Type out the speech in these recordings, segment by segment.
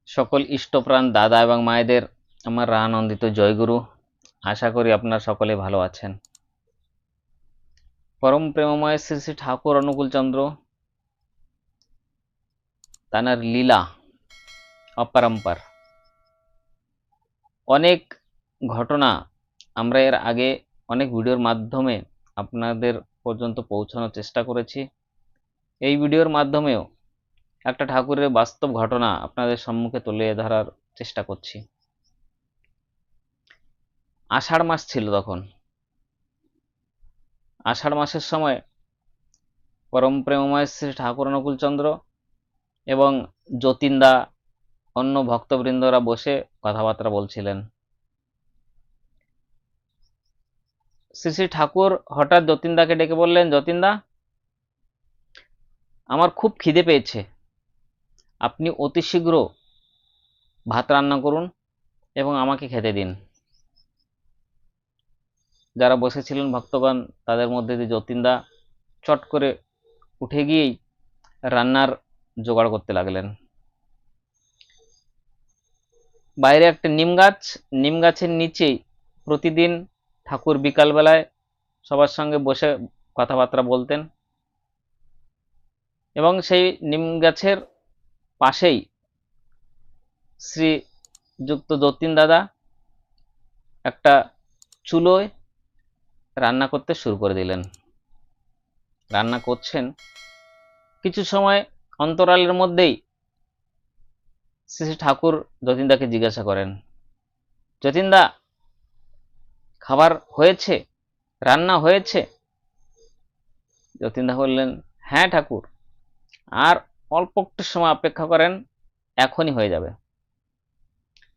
সকল ইষ্টপ্রাণ দাদা এবং মায়েদের আমার রানন্দিত জয়গুরু। আশা করি আপনারা সকলে ভালো আছেন। পরম প্রেমময় শ্রী শ্রী ঠাকুর অনুকূলচন্দ্র তানার লীলা অপারম্পার। অনেক ঘটনা আমরা এর আগে অনেক ভিডিওর মাধ্যমে আপনাদের পর্যন্ত পৌঁছানোর চেষ্টা করেছি। এই ভিডিওর মাধ্যমেও একটা ঠাকুরের বাস্তব ঘটনা আপনাদের সম্মুখে তুলে ধরার চেষ্টা করছি। আষাঢ় মাস ছিল তখন। আষাঢ় মাসের সময় পরম প্রেমময় শ্রী ঠাকুর অনুকূলচন্দ্র এবং যতীনদা অন্য ভক্তবৃন্দরা বসে কথাবার্তা বলছিলেন। শ্রী শ্রী ঠাকুর হঠাৎ যতীনদাকে ডেকে বললেন, যতীনদা, আমার খুব খিদে পেয়েছে, আপনি অতি শীঘ্র ভাত রান্না করুন এবং আমাকে খেতে দিন। যারা বসেছিলেন ভক্তগণ, তাদের মধ্যে দিয়ে যতীনদা চট করে উঠে গিয়েই রান্নার জোগাড় করতে লাগলেন। বাইরে একটা নিম গাছের নিচেই প্রতিদিন ঠাকুর বিকালবেলায় সবার সঙ্গে বসে কথাবার্তা বলতেন এবং সেই নিম গাছের পাশেই শ্রীযুক্ত যতীন দাদা একটা চুলোয় রান্না করতে শুরু করে দিলেন। রান্না করছেন, কিছু সময় অন্তরালের মধ্যেই শ্রী শ্রী ঠাকুর যতীনদাকে জিজ্ঞাসা করেন, যতীনদা, খাবার হয়েছে, রান্না হয়েছে? যতীনদা বললেন, হ্যাঁ ঠাকুর, আর অল্প একটু সময় অপেক্ষা করেন, এখনই হয়ে যাবে।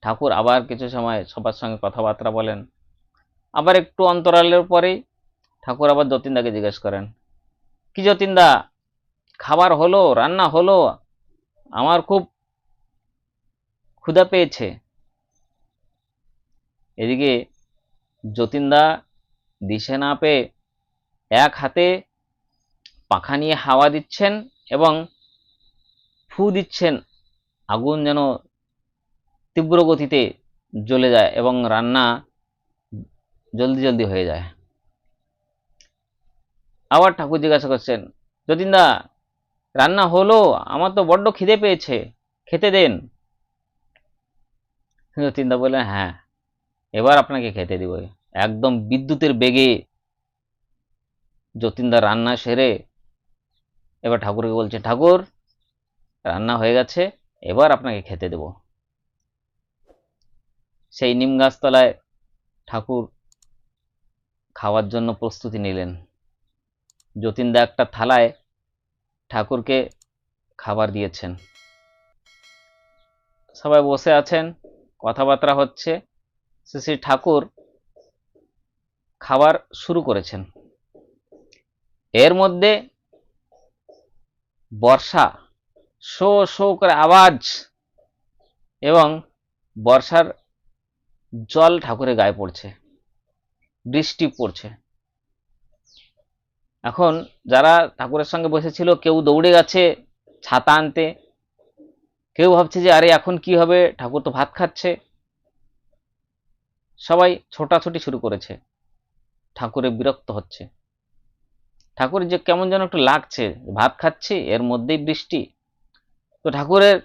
ঠাকুর আবার কিছু সময় সবার সঙ্গে কথাবার্তা বলেন। আবার একটু অন্তরালের পরেই ঠাকুর আবার যতীনদাকে জিজ্ঞেস করেন, কি যতীনদা, খাবার হলো, রান্না হলো? আমার খুব ক্ষুধা পেয়েছে। এদিকে যতীনদা দিশে না পেয়ে এক হাতে পাখা নিয়ে হাওয়া দিচ্ছেন এবং ফু দিচ্ছেন, আগুন যেন তীব্র গতিতে জ্বলে যায় এবং রান্না জলদি জলদি হয়ে যায়। আবার ঠাকুর জিজ্ঞাসা করছেন, যতীনদা, রান্না হলো? আমার তো বড্ড খিদে পেয়েছে, খেতে দেন। যতীনদা বললেন, হ্যাঁ, এবার আপনাকে খেতে দিব। একদম বিদ্যুতের বেগে যতীনদা রান্না সেরে এবার ঠাকুরকে বলছে, ঠাকুর, রান্না হয়ে গেছে, এবার আপনাকে খেতে দেব। সেই নিম গাছতলায় ঠাকুর খাওয়ার জন্য প্রস্তুতি নিলেন। যতীনদা একটা থালায় ঠাকুরকে খাবার দিয়েছেন। সবাই বসে আছেন, কথাবার্তা হচ্ছে। শ্রী শ্রী ঠাকুর খাবার শুরু করেছেন। এর মধ্যে বর্ষা শো শো করে আওয়াজ এবং বর্ষার জল ঠাকুরের গায়ে পড়ছে, বৃষ্টি পড়ছে। এখন যারা ঠাকুরের সঙ্গে বসেছিল, কেউ দৌড়ে গেছে ছাতা আনতে, কেউ ভাবছে যে আরে এখন কি হবে, ঠাকুর তো ভাত খাচ্ছে। সবাই ছোটাছুটি শুরু করেছে, ঠাকুরের বিরক্ত হচ্ছে। ঠাকুরের যে কেমন যেন একটু লাগছে, ভাত খাচ্ছি এর মধ্যেই বৃষ্টি। তো ঠাকুরের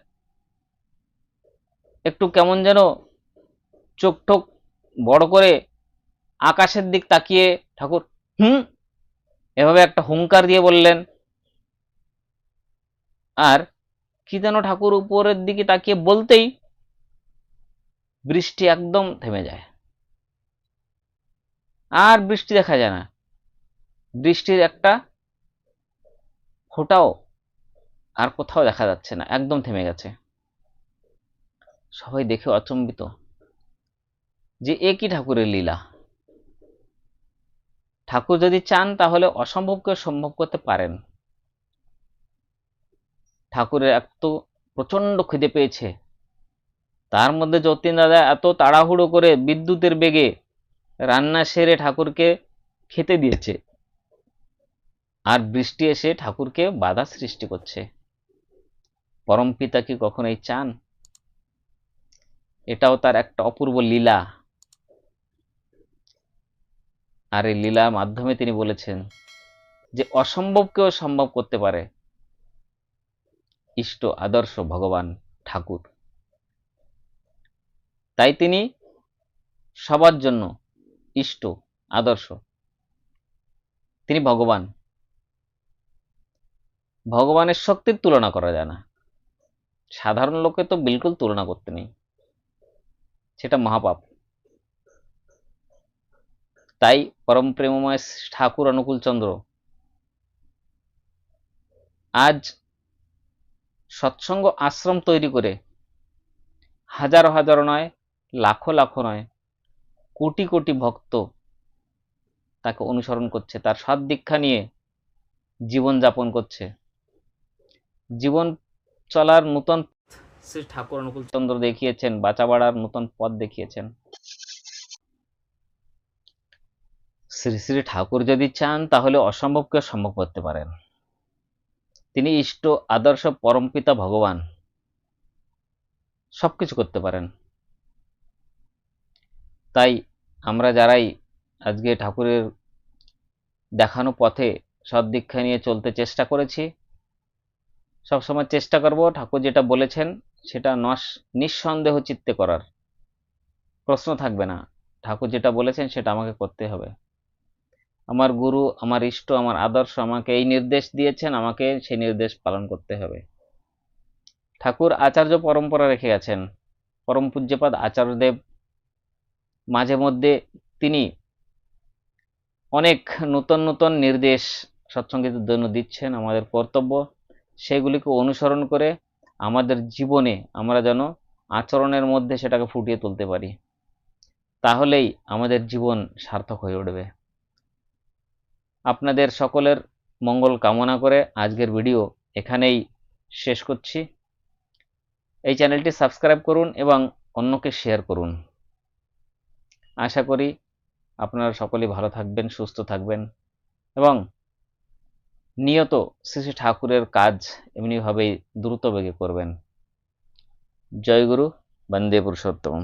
একটু কেমন যেন চোখ টোক বড় করে আকাশের দিক তাকিয়ে ঠাকুর এভাবে একটা হুঙ্কার দিয়ে বললেন। আর কি যেন ঠাকুর উপরের দিকে তাকিয়ে বলতেই বৃষ্টি একদম থেমে যায়, আর বৃষ্টি দেখা যায় না। বৃষ্টির একটা ফোঁটাও আর কোথাও দেখা যাচ্ছে না, একদম থেমে গেছে। সবাই দেখে অচম্বিত যে এ কি ঠাকুরের লীলা। ঠাকুর যদি চান তাহলে অসম্ভবকে সম্ভব করতে পারেন। ঠাকুরের এত প্রচন্ড খিদে পেয়েছে, তার মধ্যে যতীন দাদা এত তাড়াহুড়ো করে বিদ্যুতের বেগে রান্না সেরে ঠাকুরকে খেতে দিয়েছে, আর বৃষ্টি এসে ঠাকুরকে বাধা সৃষ্টি করছে। পরমপিতা কি কখনো এই চান? এটাও তার একটা অপূর্ব লীলা। আর এই লীলার মাধ্যমে তিনি বলেছেন যে অসম্ভবকেও সম্ভব করতে পারে ইষ্ট আদর্শ ভগবান ঠাকুর। তাই তিনি সবার জন্য ইষ্ট আদর্শ। তিনি ভগবান। ভগবানের শক্তির তুলনা করা যায় না। সাধারণ লোকে তো বিলকুল তুলনা করতে নেই, সেটা মহাপাপ। তাই পরম প্রেমময় ঠাকুর অনুকূলচন্দ্র আজ সৎসঙ্গ আশ্রম তৈরি করে হাজারো হাজারো নয়, লাখো লাখো নয়, কোটি কোটি ভক্ত তাকে অনুসরণ করছে, তার সৎ দীক্ষা নিয়ে জীবন যাপন করছে। জীবন চলার নূতন শ্রী ঠাকুর অনুকূলচন্দ্র দেখিয়েছেন, বাঁচা বাড়ার নূতন পথ দেখিয়েছেন। শ্রী শ্রী ঠাকুর যদি চান তাহলে অসম্ভবকে সম্ভব করতে পারেন। তিনি ইষ্ট আদর্শ পরমপিতা ভগবান, সবকিছু করতে পারেন। তাই আমরা যারাই আজকে ঠাকুরের দেখানো পথে সদ্দীক্ষা নিয়ে চলতে চেষ্টা করেছি, সবসময় চেষ্টা করব ঠাকুর যেটা বলেছেন সেটা নিঃসন্দেহ চিত্তে করার। প্রশ্ন থাকবে না, ঠাকুর যেটা বলেছেন সেটা আমাকে করতে হবে। আমার গুরু, আমার ইষ্ট, আমার আদর্শ আমাকে এই নির্দেশ দিয়েছেন, আমাকে সেই নির্দেশ পালন করতে হবে। ঠাকুর আচার্য পরম্পরা রেখে গেছেন। পরম পূজ্যপাদ আচার্যদেব মাঝে মধ্যে তিনি অনেক নূতন নূতন নির্দেশ সৎসঙ্গের জন্য দিচ্ছেন। আমাদের কর্তব্য সেগুলিকে অনুসরণ করে আমাদের জীবনে আমরা যেন আচরণের মধ্যে সেটাকে ফুটিয়ে তুলতে পারি, তাহলেই আমাদের জীবন সার্থক হয়ে উঠবে। আপনাদের সকলের মঙ্গল কামনা করে আজকের ভিডিও এখানেই শেষ করছি। এই চ্যানেলটি সাবস্ক্রাইব করুন এবং অন্যকে শেয়ার করুন। আশা করি আপনারা সকলেই ভালো থাকবেন, সুস্থ থাকবেন এবং নিয়ত শ্রী শ্রী ঠাকুরের কাজ এমনিভাবেই দ্রুত বেগে করবেন। জয় গুরু, বন্দে পুরুষোত্তম।